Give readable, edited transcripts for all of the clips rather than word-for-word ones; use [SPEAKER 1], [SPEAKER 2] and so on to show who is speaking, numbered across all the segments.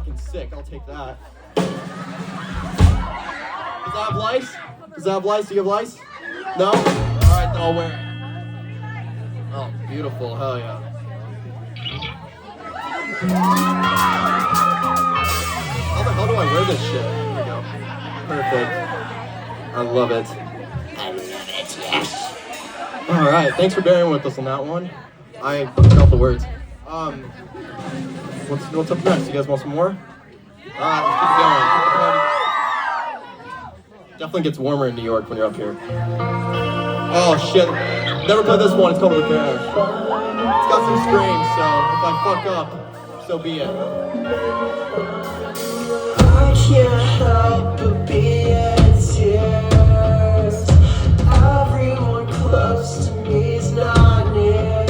[SPEAKER 1] fucking sick. I'll take that. Does that have lice? Does that have lice? Do you have lice? No? Alright, then I'll wear it. Oh, beautiful. Hell yeah. How the hell do I wear this shit? There we go. Perfect. I love it. I love it, yes. Alright, thanks for bearing with us on that one. I forgot the words. What's up next? You guys want some more? Alright, let's keep going. Definitely gets warmer in New York when you're up here. Oh shit. Never played this one, it's called Repair. It's got some screams, so if I fuck up, so be it.
[SPEAKER 2] I can't help but be in tears. Everyone close to me's not near.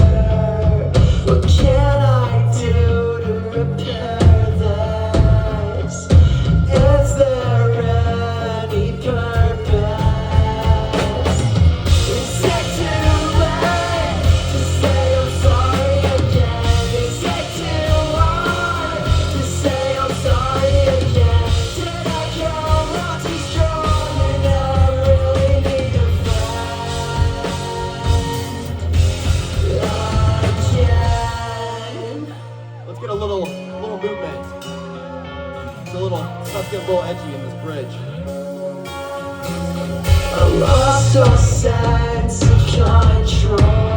[SPEAKER 2] What can I do to repair this? Is there any purpose? Is it too late to say I'm sorry again? Is it too hard to say I'm sorry again? Did I come out too strong and I really need a friend again?
[SPEAKER 1] Let's get a little movement. Let's get a little edgy in this bridge.
[SPEAKER 2] I lost all sense of control.